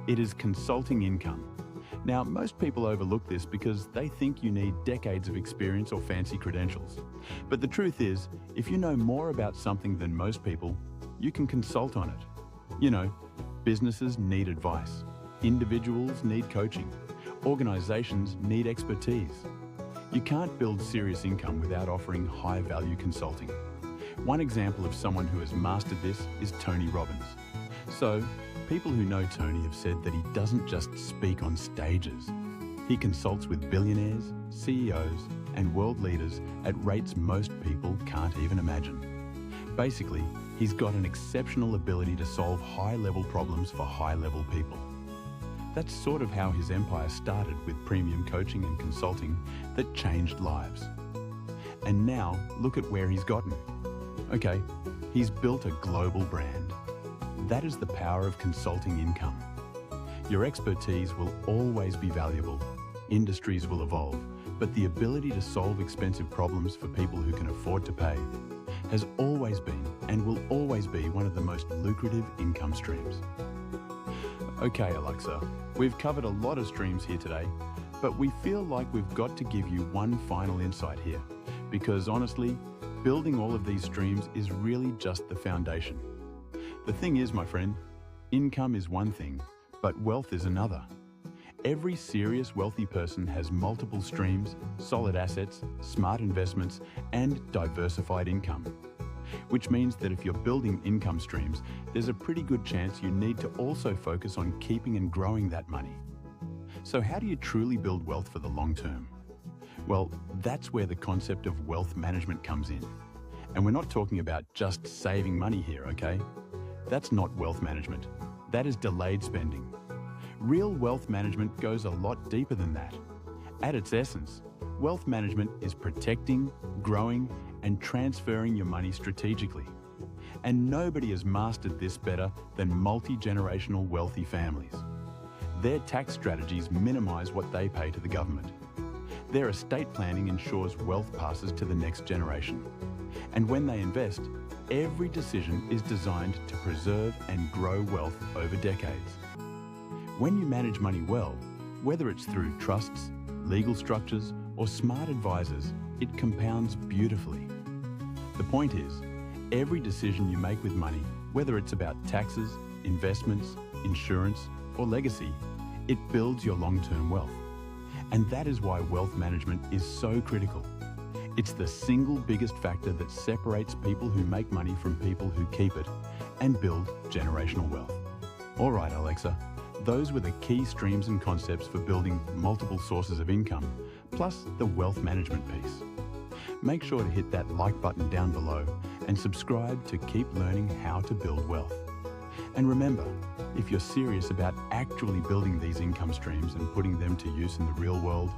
It is consulting income. Now, most people overlook this because they think you need decades of experience or fancy credentials. But the truth is, if you know more about something than most people, you can consult on it. You know, businesses need advice, individuals need coaching, organizations need expertise. You can't build serious income without offering high-value consulting. One example of someone who has mastered this is Tony Robbins. So, people who know Tony have said that he doesn't just speak on stages. He consults with billionaires, CEOs, and world leaders at rates most people can't even imagine. Basically, he's got an exceptional ability to solve high-level problems for high-level people. That's sort of how his empire started, with premium coaching and consulting that changed lives. And now, look at where he's gotten. Okay, he's built a global brand. That is the power of consulting income. Your expertise will always be valuable. Industries will evolve, but the ability to solve expensive problems for people who can afford to pay has always been and will always be one of the most lucrative income streams. Okay, Alexa, we've covered a lot of streams here today, but we feel like we've got to give you one final insight here, because honestly, building all of these streams is really just the foundation. The thing is, my friend, income is one thing, but wealth is another. Every serious wealthy person has multiple streams, solid assets, smart investments, and diversified income. Which means that if you're building income streams, there's a pretty good chance you need to also focus on keeping and growing that money. So how do you truly build wealth for the long term? Well, that's where the concept of wealth management comes in. And we're not talking about just saving money here, okay? That's not wealth management. That is delayed spending. Real wealth management goes a lot deeper than that. At its essence, wealth management is protecting, growing, and transferring your money strategically. And nobody has mastered this better than multi-generational wealthy families. Their tax strategies minimize what they pay to the government. Their estate planning ensures wealth passes to the next generation. And when they invest, every decision is designed to preserve and grow wealth over decades. When you manage money well, whether it's through trusts, legal structures, or smart advisors, it compounds beautifully. The point is, every decision you make with money, whether it's about taxes, investments, insurance, or legacy, it builds your long-term wealth. And that is why wealth management is so critical. It's the single biggest factor that separates people who make money from people who keep it and build generational wealth. All right, Alexa, those were the key streams and concepts for building multiple sources of income, plus the wealth management piece. Make sure to hit that like button down below and subscribe to keep learning how to build wealth. And remember, if you're serious about actually building these income streams and putting them to use in the real world,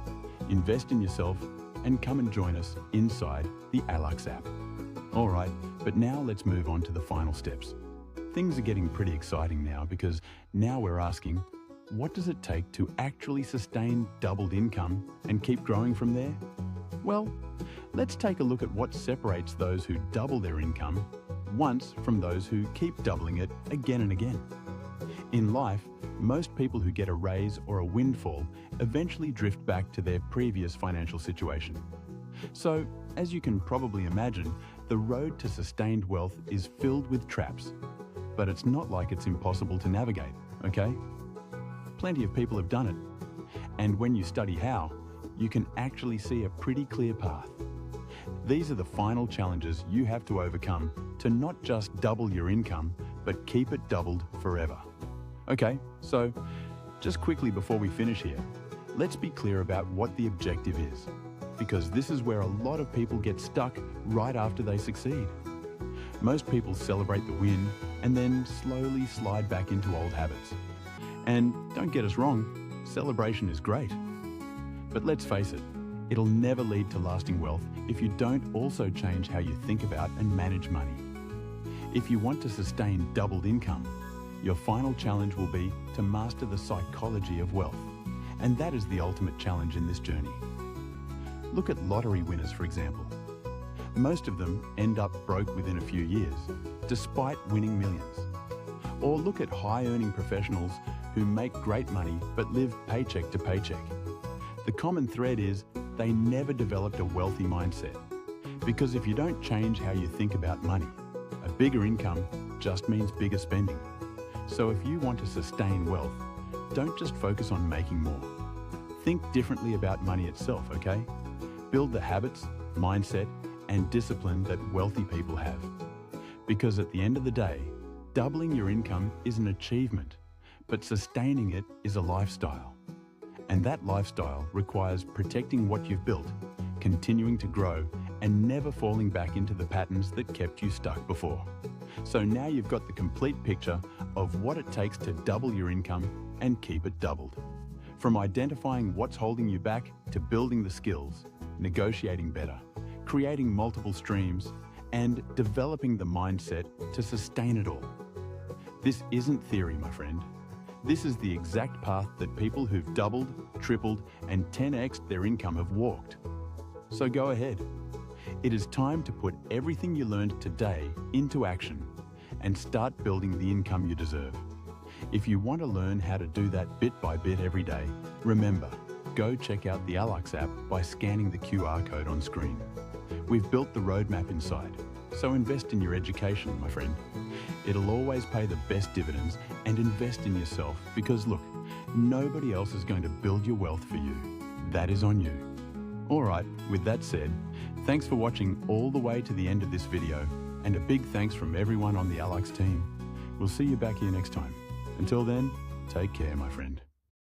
invest in yourself and come and join us inside the Alux app. All right, but now let's move on to the final steps. Things are getting pretty exciting now, because now we're asking, what does it take to actually sustain doubled income and keep growing from there? Well, let's take a look at what separates those who double their income once from those who keep doubling it again and again. In life, most people who get a raise or a windfall eventually drift back to their previous financial situation. So, as you can probably imagine, the road to sustained wealth is filled with traps. But it's not like it's impossible to navigate, okay? Plenty of people have done it. And when you study how, you can actually see a pretty clear path. These are the final challenges you have to overcome to not just double your income, but keep it doubled forever. Okay, so just quickly before we finish here, let's be clear about what the objective is, because this is where a lot of people get stuck right after they succeed. Most people celebrate the win and then slowly slide back into old habits. And don't get us wrong, celebration is great. But let's face it, it'll never lead to lasting wealth if you don't also change how you think about and manage money. If you want to sustain doubled income, your final challenge will be to master the psychology of wealth. And that is the ultimate challenge in this journey. Look at lottery winners, for example. Most of them end up broke within a few years, despite winning millions. Or look at high-earning professionals who make great money but live paycheck to paycheck. The common thread is they never developed a wealthy mindset. Because if you don't change how you think about money, a bigger income just means bigger spending. So if you want to sustain wealth, don't just focus on making more. Think differently about money itself, okay? Build the habits, mindset, and discipline that wealthy people have. Because at the end of the day, doubling your income is an achievement, but sustaining it is a lifestyle. And that lifestyle requires protecting what you've built, continuing to grow, and never falling back into the patterns that kept you stuck before. So now you've got the complete picture of what it takes to double your income and keep it doubled. From identifying what's holding you back to building the skills, negotiating better, creating multiple streams, and developing the mindset to sustain it all. This isn't theory, my friend. This is the exact path that people who've doubled, tripled, and 10x'd their income have walked. So go ahead. It is time to put everything you learned today into action and start building the income you deserve. If you want to learn how to do that bit by bit every day, remember, go check out the Alux app by scanning the QR code on screen. We've built the roadmap inside, so invest in your education, my friend. It'll always pay the best dividends, and invest in yourself because look, nobody else is going to build your wealth for you. That is on you. Alright, with that said, thanks for watching all the way to the end of this video, and a big thanks from everyone on the Alux team. We'll see you back here next time. Until then, take care, my friend.